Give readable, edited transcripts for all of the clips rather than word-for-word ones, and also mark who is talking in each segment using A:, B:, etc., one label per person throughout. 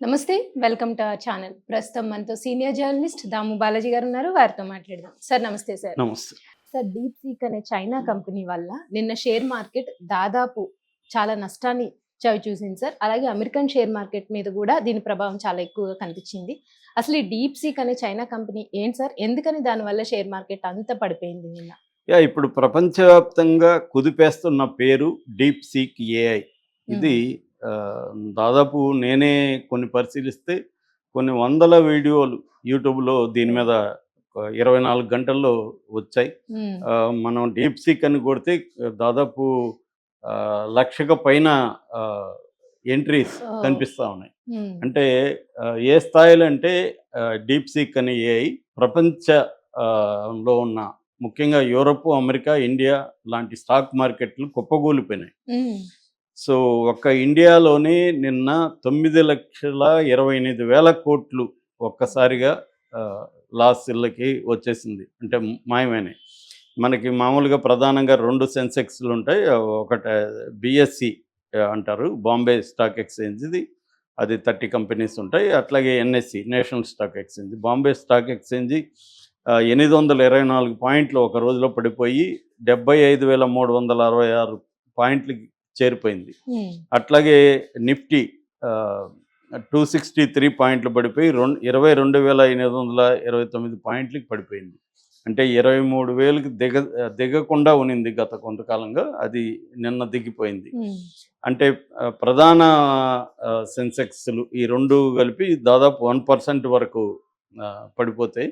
A: నమస్తే. Welcome to our channel. ప్రస్తుతం మనతో సీనియర్ జర్నలిస్ట్ దాము బాలాజీ గారు ఉన్నారు. వారితో మాట్లాడదాం. సార్ నమస్తే సార్.
B: నమస్తే.
A: సార్ డీప్ సీక్ అనే చైనా కంపెనీ వల్ల నిన్న షేర్ మార్కెట్ దాదాపు చాలా నష్టాన్ని చవిచూసింది సార్. అలాగే అమెరికన్ షేర్ మార్కెట్ మీద కూడా దీని ప్రభావం చాలా ఎక్కువగా కనిపించింది. అసలు ఈ డీప్ సీక్ అనే చైనా కంపెనీ ఏంటి సార్? ఎందుకని దానివల్ల షేర్ మార్కెట్ అంత పడిపోయింది నిన్న?
B: ఇప్పుడు ప్రపంచవ్యాప్తంగా కుదిపేస్తున్న పేరు డీప్ సీక్ ఏఐ. ఇది దాదాపు నేనే కొన్ని పరిశీలిస్తే కొన్ని వందల వీడియోలు యూట్యూబ్లో దీని మీద 24 గంటల్లో వచ్చాయి. మనం డీప్ సీక్ అని కొడితే దాదాపు 1,00,000 పైన ఎంట్రీస్ కనిపిస్తూ ఉన్నాయి. అంటే ఏ స్థాయిలో అంటే డీప్ సీక్ అని ఏఐ ప్రపంచంలో ఉన్న ముఖ్యంగా యూరప్, అమెరికా, ఇండియా లాంటి స్టాక్ మార్కెట్లు కుప్పగూలిపోయినాయి. సో ఒక్క ఇండియాలోనే నిన్న 9,28,000 కోట్లు ఒక్కసారిగా లాస్లకి వచ్చేసింది, అంటే మాయమైనాయి. మనకి మామూలుగా ప్రధానంగా 2 సెన్సెక్స్లు ఉంటాయి. ఒకటి బిఎస్సి అంటారు, బాంబే స్టాక్ ఎక్స్చేంజ్ది, అది 30 కంపెనీస్ ఉంటాయి. అట్లాగే NSE, national stock exchange. Bombay stock exchange 824 పాయింట్లు ఒక రోజులో పడిపోయి 75,366 పాయింట్లకి చేరిపోయింది. అట్లాగే నిఫ్టీ 263 పాయింట్లు పడిపోయి 22,829 పాయింట్లకి పడిపోయింది. అంటే 23,000కి దిగకుండా ఉనింది గత కొంతకాలంగా, అది నిన్న దిగిపోయింది. అంటే ప్రధాన సెన్సెక్స్లు ఈ రెండు కలిపి దాదాపు 1% వరకు పడిపోతాయి.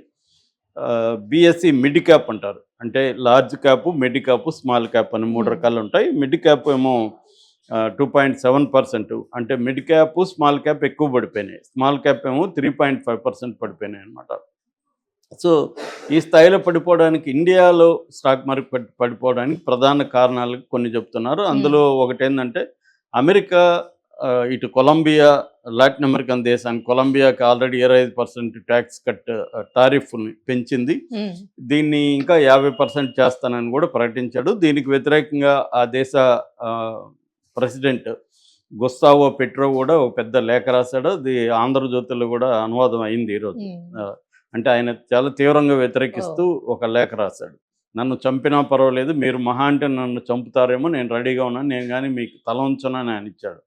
B: బిఎస్సి మిడ్ క్యాప్ అంటారు, అంటే large cap, mid cap, small cap అని 3 రకాలు ఉంటాయి. మిడ్ క్యాప్ ఏమో 2.7%, అంటే మిడ్ క్యాప్, స్మాల్ క్యాప్ ఎక్కువ పడిపోయినాయి. స్మాల్ క్యాప్ ఏమో 3.5% పడిపోయినాయి అన్నమాట. సో ఈ స్థాయిలో పడిపోవడానికి, ఇండియాలో స్టాక్ మార్కెట్ పడిపోవడానికి ప్రధాన కారణాలు కొన్ని చెప్తున్నారు. అందులో ఒకటి ఏంటంటే అమెరికా ఇటు కొలంబియా, లాటిన్ అమెరికన్ దేశానికి కొలంబియాకి ఆల్రెడీ 25% ట్యాక్స్ కట్ టారిఫ్ని పెంచింది. దీన్ని ఇంకా 50% చేస్తానని కూడా ప్రకటించాడు. దీనికి వ్యతిరేకంగా ఆ దేశ ప్రెసిడెంట్ గుస్తావో పెట్రో కూడా ఒక పెద్ద లేఖ రాశాడు. అది ఆంధ్రజ్యోతిలో కూడా అనువాదం అయింది ఈరోజు. అంటే ఆయన చాలా తీవ్రంగా వ్యతిరేకిస్తూ ఒక లేఖ రాశాడు. నన్ను చంపినా పర్వాలేదు, మీరు మహా అంటే నన్ను చంపుతారేమో, నేను రెడీగా ఉన్నాను, నేను కానీ మీకు తల ఉంచనని ఆయన ఇచ్చాడు.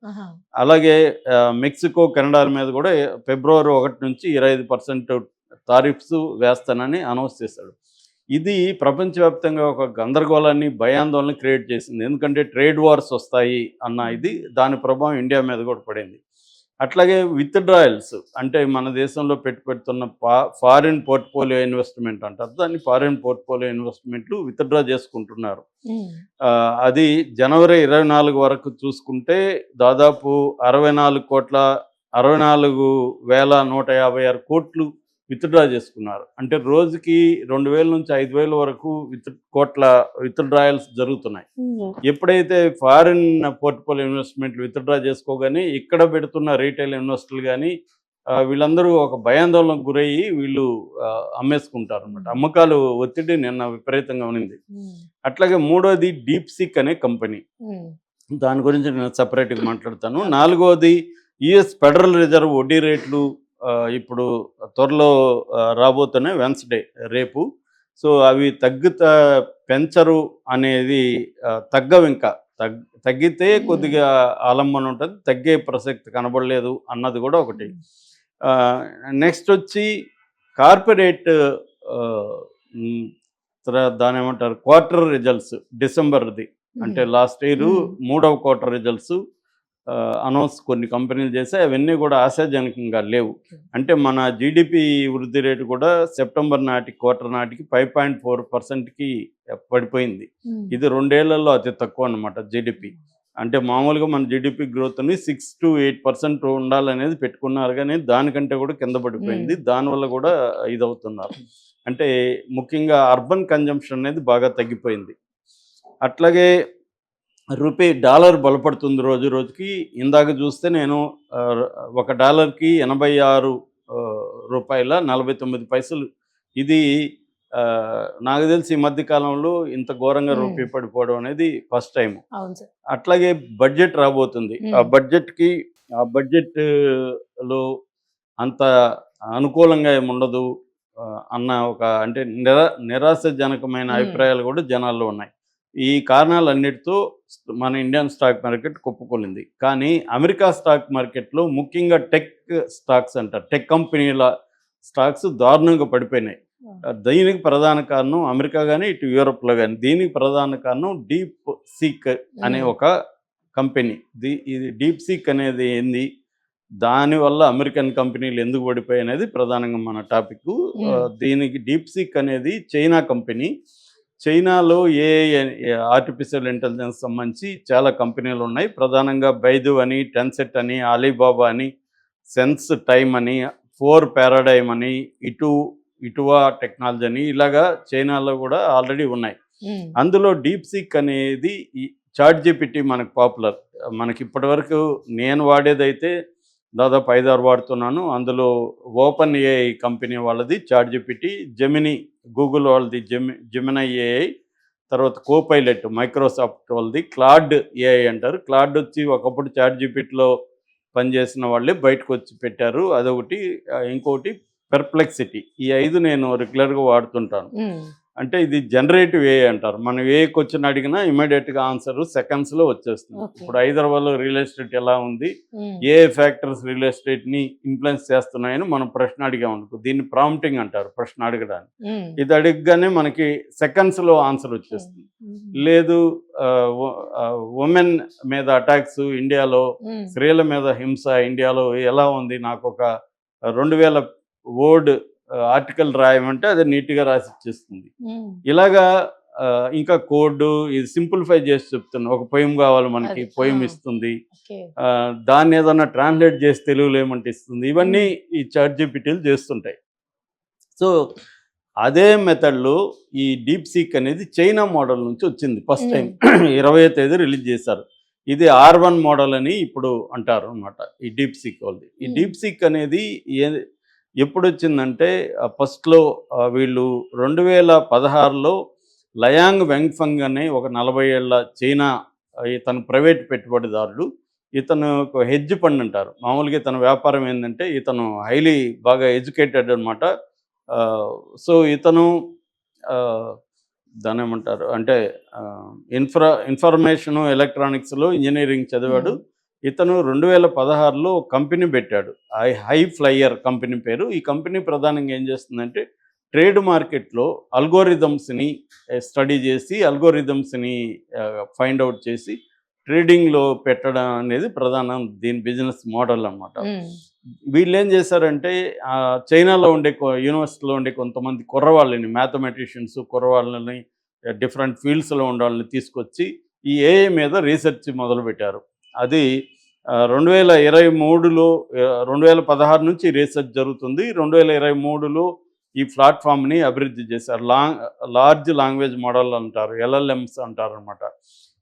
B: అలాగే మెక్సికో, కెనడా మీద కూడా ఫిబ్రవరి 1 నుంచి 25% టారిఫ్స్ వేస్తానని అనౌన్స్ చేశాడు. ఇది ప్రపంచవ్యాప్తంగా ఒక గందరగోళాన్ని, భయాందోళన క్రియేట్ చేసింది. ఎందుకంటే ట్రేడ్ వార్స్ వస్తాయి అన్న ఇది, దాని ప్రభావం ఇండియా మీద కూడా పడింది. అట్లాగే విత్డ్రాయల్స్, అంటే మన దేశంలో పెడుతున్న ఫారిన్ పోర్ట్ఫోలియో ఇన్వెస్ట్మెంట్ అంటారు, దాన్ని ఫారిన్ పోర్ట్ఫోలియో ఇన్వెస్ట్మెంట్లు విత్డ్రా చేసుకుంటున్నారు. అది జనవరి 24 వరకు చూసుకుంటే దాదాపు 64,64,156 కోట్లు విత్డ్రా చేసుకున్నారు. అంటే రోజుకి 2,000 నుంచి 5,000 వరకు కోట్ల విత్డ్రాయల్స్ జరుగుతున్నాయి. ఎప్పుడైతే ఫారిన్ పోర్ట్ఫోలియో ఇన్వెస్ట్మెంట్లు విత్డ్రా చేసుకోగానే ఇక్కడ పెడుతున్న రీటైల్ ఇన్వెస్టర్లు కానీ వీళ్ళందరూ ఒక భయాందోళనకు గురయ్యి వీళ్ళు అమ్మేసుకుంటారు అన్నమాట. అమ్మకాలు ఒత్తిడి నిన్న విపరీతంగా ఉన్నింది. అట్లాగే మూడోది డీప్ సీక్ అనే కంపెనీ, దాని గురించి నేను సపరేట్గా మాట్లాడతాను. నాలుగోది యుఎస్ ఫెడరల్ రిజర్వ్ వడ్డీ రేట్లు ఇప్పుడు త్వరలో రాబోతున్నాయి, వెన్స్డే రేపు. సో అవి పెంచరు అనేది, తగ్గవు, ఇంకా తగ్గితే కొద్దిగా ఆలంబన ఉంటుంది, తగ్గే ప్రసక్తి కనబడలేదు అన్నది కూడా ఒకటి. నెక్స్ట్ వచ్చి కార్పొరేట్ దాని ఏమంటారు, క్వార్టర్ రిజల్ట్స్ డిసెంబర్ది, అంటే లాస్ట్ ఇయర్ 3వ క్వార్టర్ రిజల్ట్స్ అనౌన్స్ కొన్ని కంపెనీలు చేస్తే అవన్నీ కూడా ఆశాజనకంగా లేవు. అంటే మన జీడిపి వృద్ధి రేటు కూడా సెప్టెంబర్ క్వార్టర్ నాటికి 5.4%కి పడిపోయింది. ఇది 2 ఏళ్లలో అతి తక్కువ అన్నమాట జీడిపి. అంటే మామూలుగా మన జీడిపి గ్రోత్ని 6 to 8% ఉండాలనేది పెట్టుకున్నారు, కానీ దానికంటే కూడా కింద పడిపోయింది. దానివల్ల కూడా ఇదవుతున్నారు. అంటే ముఖ్యంగా అర్బన్ కన్జంప్షన్ అనేది బాగా తగ్గిపోయింది. అట్లాగే డాలర్ బలపడుతుంది రోజు రోజుకి. ఇందాక చూస్తే నేను $1కి 86 రూపాయల 49 పైసలు. ఇది నాకు తెలిసి ఈ మధ్య కాలంలో ఇంత ఘోరంగా రూపీ పడిపోవడం అనేది ఫస్ట్ టైం. అట్లాగే బడ్జెట్ రాబోతుంది. ఆ బడ్జెట్కి ఆ బడ్జెట్ లో అంత అనుకూలంగా ఏముండదు అన్న ఒక అంటే నిరాశజనకమైన అభిప్రాయాలు కూడా జనాల్లో ఉన్నాయి. ఈ కారణాలన్నిటితో మన ఇండియన్ స్టాక్ మార్కెట్ కుప్పకూలింది. కానీ అమెరికా స్టాక్ మార్కెట్‌లో ముఖ్యంగా టెక్ స్టాక్స్ అంటారు. టెక్ కంపెనీల స్టాక్స్ దారుణంగా పడిపోయినాయి. దీనికి ప్రధాన కారణం అమెరికా గాని, ఇటు యూరోప్‌లో గాని. దీనికి ప్రధాన కారణం డీప్ సీక్ అనే ఒక కంపెనీ. ఇది డీప్ సీక్ అనేది ఏంది? దానివల్ల అమెరికన్ కంపెనీలు ఎందుకు పడిపోయాయి అనేది ప్రధానంగా మన టాపిక్. దీనికి డీప్ సీక్ అనేది చైనా కంపెనీ. చైనాలో ఆర్టిఫిషియల్ ఇంటెలిజెన్స్ సంబంధించి చాలా కంపెనీలు ఉన్నాయి. ప్రధానంగా బైదు అని, టెన్సెట్ అని, అలీబాబా అని, సెన్స్ టైమ్ అని, 4 పారాడైమ్ అని, ఇటువా టెక్నాలజీ అని ఇలాగా చైనాలో కూడా ఆల్రెడీ ఉన్నాయి. అందులో డీప్ సీక్ అనేది ఈ చాట్ జీపీటీ మనకు పాపులర్. మనకి ఇప్పటివరకు నేను వాడేదైతే దాదాపు 5-6 వాడుతున్నాను. అందులో ఓపెన్ ఏఐ కంపెనీ వాళ్ళది చాట్ జీపీటీ, జెమినీ గూగుల్ వాళ్ళది జెమినై ఏఐ, తర్వాత కోపైలట్ మైక్రోసాఫ్ట్ వాళ్ళది, క్లాడ్ ఏఐ అంటారు. క్లాడ్ వచ్చి ఒకప్పుడు చాట్ జీపీటీలో పనిచేసిన వాళ్ళే బయటకు వచ్చి పెట్టారు. అదొకటి. ఇంకొకటి పెర్ప్లెక్సిటీ. ఈ 5 నేను రెగ్యులర్గా వాడుతుంటాను. అంటే ఇది జనరేటివ్ ఏఐ అంటారు. మనం ఏ క్వశ్చన్ అడిగినా ఇమీడియట్గా ఆన్సర్ సెకండ్స్లో వచ్చేస్తుంది. ఇప్పుడు హైదరాబాద్లో రియల్ ఎస్టేట్ ఎలా ఉంది, ఏ ఫ్యాక్టర్స్ రియల్ ఎస్టేట్ని ఇన్ఫ్లుయెన్స్ చేస్తున్నాయని మనం ప్రశ్న అడిగామనుకో, దీన్ని ప్రాంప్టింగ్ అంటారు, ప్రశ్న అడగడానికి. ఇది అడగగానే మనకి సెకండ్స్లో ఆన్సర్ వచ్చేస్తుంది. లేదు ఉమెన్ మీద అటాక్స్ ఇండియాలో, స్త్రీల మీద హింస ఇండియాలో ఎలా ఉంది, నాకు ఒక 2000 వర్డ్ ఆర్టికల్ రాయమంటే అది నీట్గా రాసి ఇచ్చేస్తుంది. ఇలాగా ఇంకా కోడ్ ఇది సింప్లిఫై చేసి చెప్తున్నా. ఒక పొయం కావాలి మనకి, పొయం ఇస్తుంది. దాన్ని ఏదన్నా ట్రాన్స్లేట్ చేసి తెలుగులో ఏమంటే ఇస్తుంది. ఇవన్నీ ఈ చాట్ జీపీటీలు చేస్తుంటాయి. సో అదే మెథడ్లో ఈ డీప్ సీక్ అనేది చైనా మోడల్ నుంచి వచ్చింది. ఫస్ట్ టైం 20వ తేదీ రిలీజ్ చేశారు. ఇది R1 మోడల్ అని ఇప్పుడు అంటారు అనమాట ఈ డీప్ సీక్ వాళ్ళది. ఈ డీప్ సీక్ అనేది ఎప్పుడు వచ్చిందంటే ఫస్ట్లో వీళ్ళు 2016లో లయాంగ్ వెంగ్ఫంగ్ అనే ఒక 40 ఏళ్ల చైనా ఇతను ప్రైవేట్ పెట్టుబడిదారుడు. ఇతను ఒక హెడ్జ్ ఫండ్ అంటారు. మామూలుగా ఇతను వ్యాపారం ఏంటంటే ఇతను హైలీ బాగా ఎడ్యుకేటెడ్ అనమాట. సో ఇతను దాని ఏమంటారు అంటే ఇన్ఫర్మేషను ఎలక్ట్రానిక్స్లో ఇంజనీరింగ్ చదివాడు. ఇతను 2016లో కంపెనీ పెట్టాడు, హై ఫ్లైయర్ కంపెనీ పేరు. ఈ కంపెనీ ప్రధానంగా ఏం చేస్తుందంటే ట్రేడ్ మార్కెట్లో అల్గోరిథమ్స్ని స్టడీ చేసి, అల్గోరిథమ్స్ని ఫైండ్ అవుట్ చేసి ట్రేడింగ్లో పెట్టడం అనేది ప్రధానం దీని బిజినెస్ మోడల్ అనమాట. వీళ్ళు ఏం చేశారంటే చైనాలో ఉండే యూనివర్సిటీలో ఉండే కొంతమంది కుర్రవాళ్ళని, మ్యాథమెటిషియన్స్ కుర్రవాళ్ళని, డిఫరెంట్ ఫీల్డ్స్లో ఉండే వాళ్ళని తీసుకొచ్చి ఈ ఏఐ మీద రీసెర్చ్ మొదలుపెట్టారు. అది 2023లో 2016 నుంచి రీసెర్చ్ జరుగుతుంది. 2023లో ఈ ప్లాట్ఫామ్ని అభివృద్ధి చేశారు. లార్జ్ లాంగ్వేజ్ మోడల్ అంటారు, LLMs అంటారు అనమాట.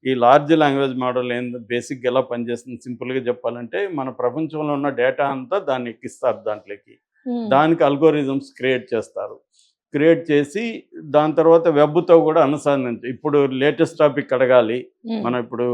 B: ఈ లార్జ్ లాంగ్వేజ్ మోడల్ బేసిక్గా ఎలా పనిచేస్తుంది సింపుల్గా చెప్పాలంటే, మన ప్రపంచంలో ఉన్న డేటా అంతా దాన్ని ఎక్కిస్తారు దాంట్లోకి. దానికి అల్గోరిథమ్స్ క్రియేట్ చేస్తారు. క్రియేట్ చేసి దాని తర్వాత వెబ్తో కూడా అనుసంధానించి, ఇప్పుడు లేటెస్ట్ టాపిక్ అడగాలి, మనం ఇప్పుడు